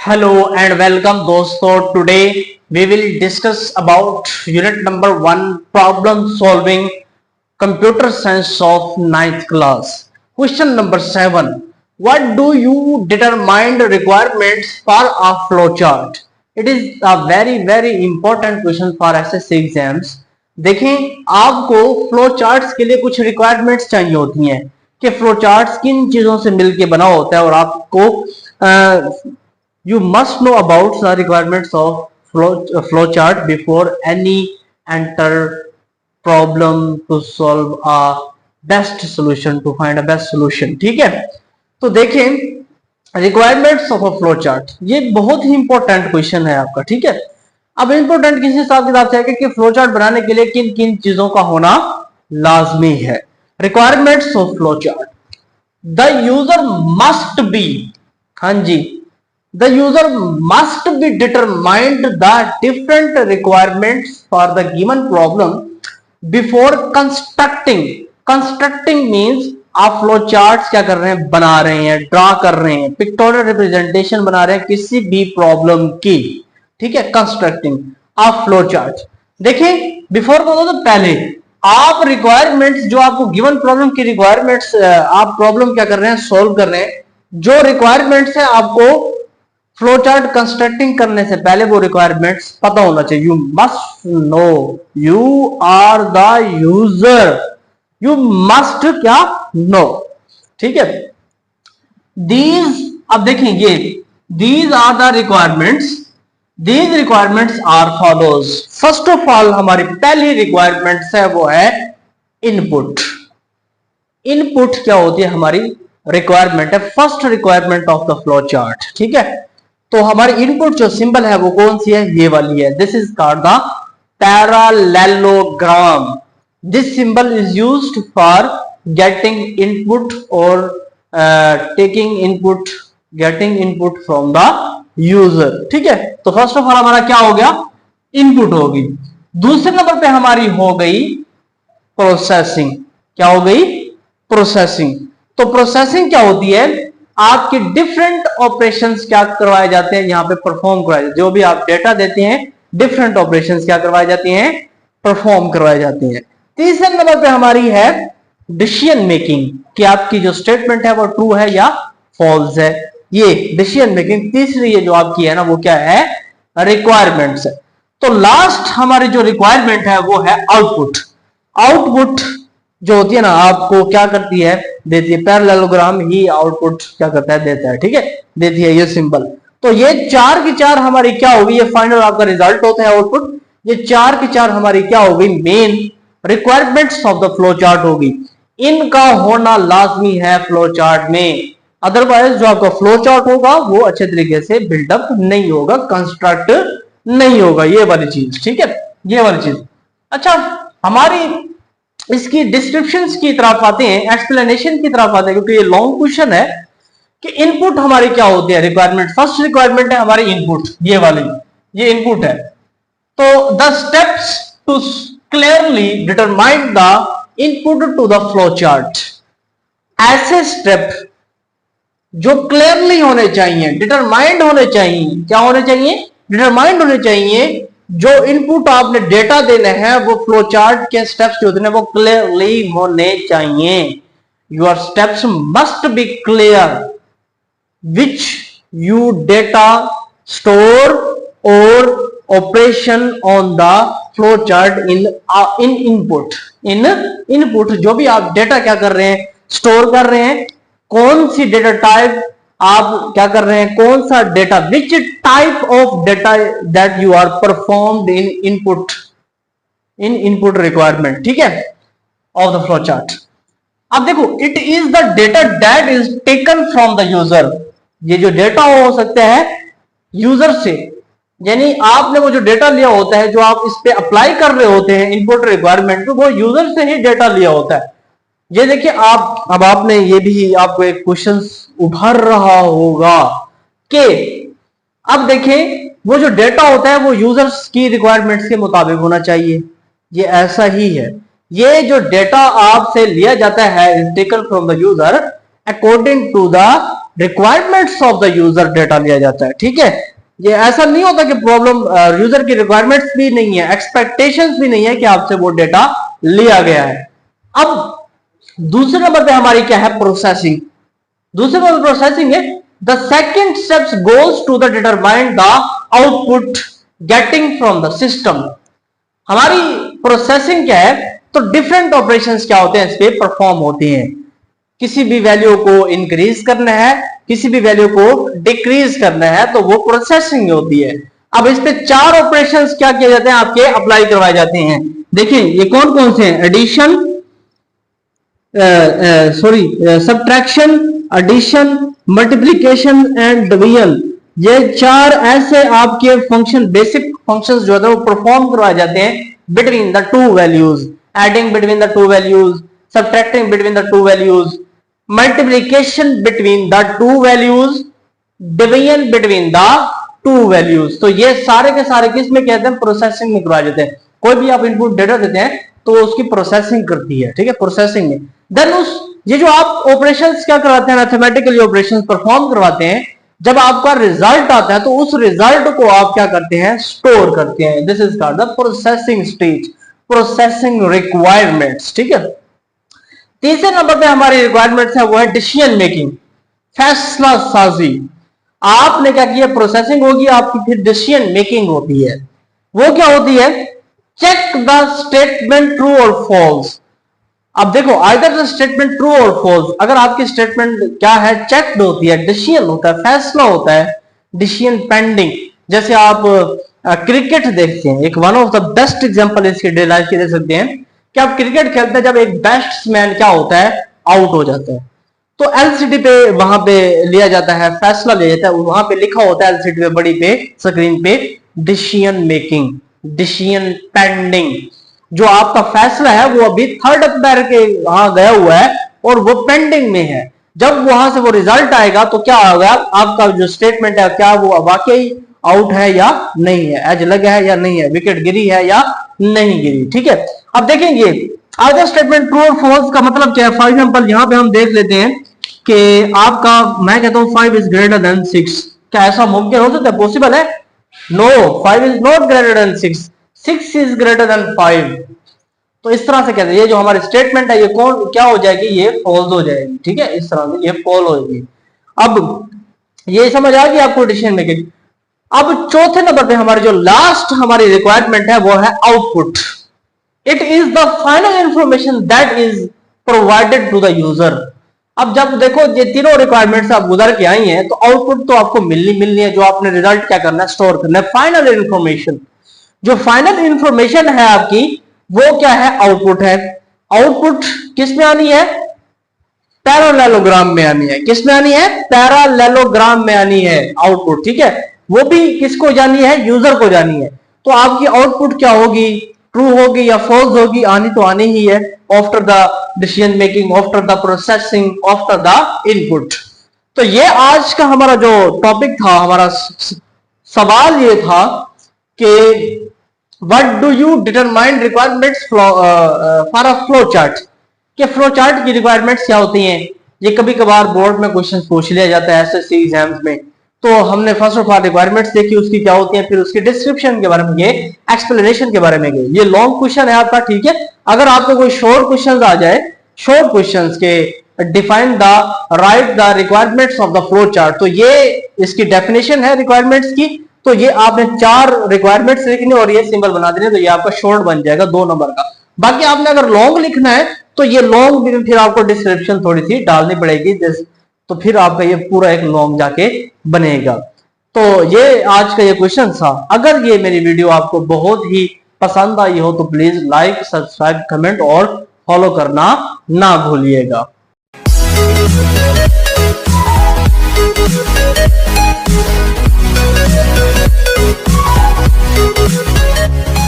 Hello and welcome दोस्तों। Today we will discuss about unit number 1 problem solving computer science of 9th class. Question number 7, what do you determine requirements for a flow chart? It is a very important question for SSC exams. देखें, आपको flow charts के लिए कुछ requirements चाहिए होती हैं कि flow charts किन चीजों से मिलके बना होता है, और आपको you must know about the requirements of flow chart before any enter problem to solve a best solution, to find a best solution। ठीक है, तो देखें requirements of a flow chart, ये बहुत ही इंपॉर्टेंट क्वेश्चन है आपका। ठीक है, अब इंपॉर्टेंट किस हिसाब किताब से है कि फ्लो चार्ट बनाने के लिए किन किन चीजों का होना लाजमी है। Requirements of flow chart, the user must be, हाँ जी, the user must be determined the different requirements for the given problem before constructing means आप फ्लो चार्ट क्या कर रहे हैं, बना रहे हैं, ड्रा कर रहे हैं, पिक्टोरियल रिप्रेजेंटेशन बना रहे हैं किसी भी प्रॉब्लम की। ठीक है, कंस्ट्रक्टिंग ऑफ फ्लो चार्ट। देखिए, बिफोर को तो पहले आप रिक्वायरमेंट्स जो आपको गिवन प्रॉब्लम की रिक्वायरमेंट्स, आप प्रॉब्लम क्या कर रहे हैं, सोल्व कर रहे हैं, जो रिक्वायरमेंट्स है आपको फ्लो चार्ट कंस्ट्रक्टिंग करने से पहले वो रिक्वायरमेंट्स पता होना चाहिए। You must know, you are the user, you must क्या नो। ठीक है, दीज, अब देखेंगे, these are the requirements, these requirements are follows. First of all हमारी पहली रिक्वायरमेंट्स है वो है इनपुट। इनपुट क्या होती है, हमारी रिक्वायरमेंट है, first requirement of the flow chart. ठीक है, तो हमारी इनपुट जो सिंबल है वो कौन सी है, ये वाली है। This is called the parallelogram. This symbol is used for getting input और taking input, getting input from the user. ठीक है, तो फर्स्ट ऑफ ऑल हमारा क्या हो गया, इनपुट होगी। दूसरे नंबर पे हमारी हो गई प्रोसेसिंग। क्या हो गई, प्रोसेसिंग। तो प्रोसेसिंग क्या होती है, आपके डिफरेंट ऑपरेशंस क्या करवाए जाते हैं, यहाँ पे परफॉर्म करवाए जाते हैं। जो भी आप डेटा देते हैं, डिफरेंट ऑपरेशंस क्या करवाए जाते हैं, परफॉर्म करवाए जाते हैं। तीसरे नंबर पे हमारी है डिसीजन मेकिंग, कि आपकी जो स्टेटमेंट है वो ट्रू है या फॉल्स है, ये डिसीजन मेकिंग तीसरी ये जो आपकी है ना, वो क्या है, रिक्वायरमेंट्स है। तो लास्ट हमारी जो रिक्वायरमेंट है वो है आउटपुट। आउटपुट जो होती है ना, आपको क्या करती है, देती है, पैरेललोग्राम ही आउटपुट क्या करता है, देता है। ठीक है, देती है ये सिंबल। तो ये चार की चार हमारी क्या होगी, ये फाइनल आपका रिजल्ट होता है आउटपुट। ये चार की चार हमारी क्या होगी, main requirements of the flow chart होगी। इनका होना लाजमी है फ्लो चार्ट में, अदरवाइज जो आपका फ्लो चार्ट होगा वो अच्छे तरीके से बिल्डअप नहीं होगा, कंस्ट्रक्ट नहीं होगा, ये वाली चीज। ठीक है, ये वाली चीज। अच्छा, हमारी इसकी डिस्क्रिप्शंस की तरफ आते हैं, एक्सप्लेनेशन की तरफ आते हैं, क्योंकि ये लॉन्ग क्वेश्चन है कि इनपुट हमारी क्या होती है, रिक्वायरमेंट। फर्स्ट रिक्वायरमेंट है हमारी इनपुट, ये वाली, ये इनपुट है। तो the steps to clearly determine the input to the flow chart, ऐसे स्टेप जो क्लियरली होने चाहिए, डिटरमाइंड होने चाहिए। क्या होने चाहिए, डिटरमाइंड होने चाहिए। जो इनपुट आपने डेटा देने हैं वो फ्लो चार्ट के स्टेप्स जो होते हैं वो क्लियरली होने चाहिए। Your steps must be clear which you data store और operation on the flow chart in input. In input जो भी आप डेटा क्या कर रहे हैं, स्टोर कर रहे हैं, कौन सी डेटा टाइप आप क्या कर रहे हैं, कौन सा data, which type of data that you are performed in input requirement. ठीक है, ऑफ द फ्लो चार्ट। अब देखो, it is the data that is taken from the user. ये जो डेटा हो सकता है यूजर से, यानी आपने वो जो डेटा लिया होता है, जो आप इस पे अप्लाई कर रहे होते हैं इनपुट रिक्वायरमेंट को, वो यूजर से ही डेटा लिया होता है। ये देखिए, आप अब आपने ये भी आपको एक क्वेश्चन उभर रहा होगा कि अब देखें, वो जो डेटा होता है वो यूजर्स की रिक्वायरमेंट्स के मुताबिक होना चाहिए। ये ऐसा ही है, ये जो डेटा आपसे लिया जाता है is taken from the user according to the requirements of the user data लिया जाता है। ठीक है, ये ऐसा नहीं होता कि प्रॉब्लम यूजर की रिक्वायरमेंट्स भी नहीं है, एक्सपेक्टेशंस भी नहीं है कि आपसे वो डेटा लिया गया है। अब दूसरे नंबर पे हमारी क्या है, प्रोसेसिंग। दूसरे नंबर प्रोसेसिंग है the second steps goes to the determine the output getting from the system. हमारी प्रोसेसिंग क्या है, तो डिफरेंट ऑपरेशंस क्या होते हैं इस पे परफॉर्म होती हैं। किसी भी वैल्यू को इंक्रीज करना है, किसी भी वैल्यू को डिक्रीज करना है, तो वो प्रोसेसिंग होती है। अब इस पे 4 ऑपरेशंस क्या किए जाते हैं, आपके अप्लाई करवाए जाते हैं। देखिए ये कौन कौन से हैं, addition, subtraction, addition, multiplication and division. ये 4 ऐसे आपके फंक्शन, बेसिक फंक्शंस जो है वो परफॉर्म करवाए जाते हैं between the two values. Adding between the two values, subtracting between the two values, multiplication between the two values, division between the two values. तो ये सारे के सारे किस में कहते हैं, प्रोसेसिंग में करवाए जाते हैं। कोई भी आप इनपुट डेटा देते हैं तो उसकी प्रोसेसिंग करती है। ठीक है, प्रोसेसिंग में देन उस ये जो आप ऑपरेशंस क्या करवाते हैं, मैथमेटिकली ऑपरेशंस परफॉर्म करवाते हैं, जब आपका रिजल्ट आता है तो उस रिजल्ट को आप क्या करते हैं, स्टोर करते हैं। This is called the processing stage, processing requirements. ठीक है, तीसरे नंबर पे हमारी रिक्वायरमेंट्स है वो है डिसीजन मेकिंग, फैसला साजी। आपने क्या किया, प्रोसेसिंग होगी आपकी, फिर डिसीजन मेकिंग होती है। वो क्या होती है, चेक द स्टेटमेंट ट्रू और फॉल्स। अब देखो आइदर द स्टेटमेंट ट्रू और फॉल्स, अगर आपकी स्टेटमेंट क्या है, चेक्ड होती है, डिसीजन होता है, फैसला होता है, डिसीजन पेंडिंग। जैसे आप क्रिकेट देखते हैं, एक one of the best example इसके डिलाइज के दे सकते हैं कि आप क्रिकेट खेलते हैं, जब एक बैट्समैन क्या होता है, आउट हो जाता है, तो एलसीडी पे वहां पे लिया जाता है, फैसला लिया जाता है, वहां पे लिखा होता है एलसीडी पे बड़ी पे स्क्रीन पे, डिसीजन मेकिंग, डिसीजन पेंडिंग। जो आपका फैसला है वो अभी थर्ड अंपायर के वहां गया हुआ है और वो पेंडिंग में है। जब वहां से वो रिजल्ट आएगा तो क्या होगा, आपका जो स्टेटमेंट है क्या वो वाकई आउट है या नहीं है, एज लगा है या नहीं है, विकेट गिरी है या नहीं गिरी। ठीक है, अब देखेंगे अदर स्टेटमेंट ट्रू और फॉल्स का मतलब क्या है। फॉर एग्जांपल यहां पे हम देख लेते हैं कि आपका, मैं कहता हूं 5 इज ग्रेटर देन 6। क्या ऐसा मुमकिन हो सकता है, पॉसिबल है? No, 5 is not greater than 6, 6 is greater than 5। तो इस तरह से कहते हैं ये जो हमारी स्टेटमेंट है ये कौन क्या हो जाएगी, ये फॉल्स हो जाएगी। ठीक है, इस तरह से ये फॉल हो जाएगी। अब ये समझ आ गई आपको डिसीजन मेकिंग। अब चौथे नंबर पे हमारी जो लास्ट हमारी रिक्वायरमेंट है वो है output. It is the final information that is provided to the user. अब जब देखो ये तीनों रिक्वायरमेंट्स आप गुजर के आई हैं तो आउटपुट तो आपको मिलनी है, जो आपने रिजल्ट क्या करना है, स्टोर करना है। फाइनल इंफॉर्मेशन, जो फाइनल इंफॉर्मेशन है आपकी वो क्या है, आउटपुट है। आउटपुट किस में आनी है, पैरेललोग्राम में आनी है। किस में आनी है, पैरेललोग्राम में आनी है आउटपुट। ठीक है, वो भी किसको जानी है, यूजर को जानी है। तो आपकी आउटपुट क्या होगी, ट्रू होगी या फॉल्स होगी, आनी तो आनी ही है after the decision making, after the processing, after the input. तो ये आज का हमारा जो टॉपिक था, हमारा सवाल ये था कि what do you determine requirements for a flow chart, कि फ्लो चार्ट की रिक्वायरमेंट्स क्या होती हैं। ये कभी कभार बोर्ड में क्वेश्चन पूछ लिया जाता है एसएससी एग्जाम्स में। तो हमने फर्स्ट ऑफ ऑल रिक्वायरमेंट्स देखी, उसकी क्या होती है, फिर उसकी डिस्क्रिप्शन के बारे में गए, एक्सप्लेनेशन के बारे में गए। ये लॉन्ग क्वेश्चन है आपका। ठीक है, अगर आपको कोई शॉर्ट क्वेश्चन आ जाए, शॉर्ट क्वेश्चन के define the, right the requirements of the flow chart, तो ये इसकी डेफिनेशन है रिक्वायरमेंट्स की। तो ये आपने 4 रिक्वायरमेंट्स लिखनी और ये सिंबल बना देने, तो ये आपका शॉर्ट बन जाएगा 2 नंबर का। बाकी आपने अगर लॉन्ग लिखना है तो ये लॉन्ग भी फिर आपको डिस्क्रिप्शन थोड़ी सी डालनी पड़ेगी, तो फिर आपका ये पूरा एक लॉन्ग जाके बनेगा। तो ये आज का ये क्वेश्चन था। अगर ये मेरी वीडियो आपको बहुत ही पसंद आई हो तो प्लीज लाइक, सब्सक्राइब, कमेंट और फॉलो करना ना भूलिएगा। We'll be right back.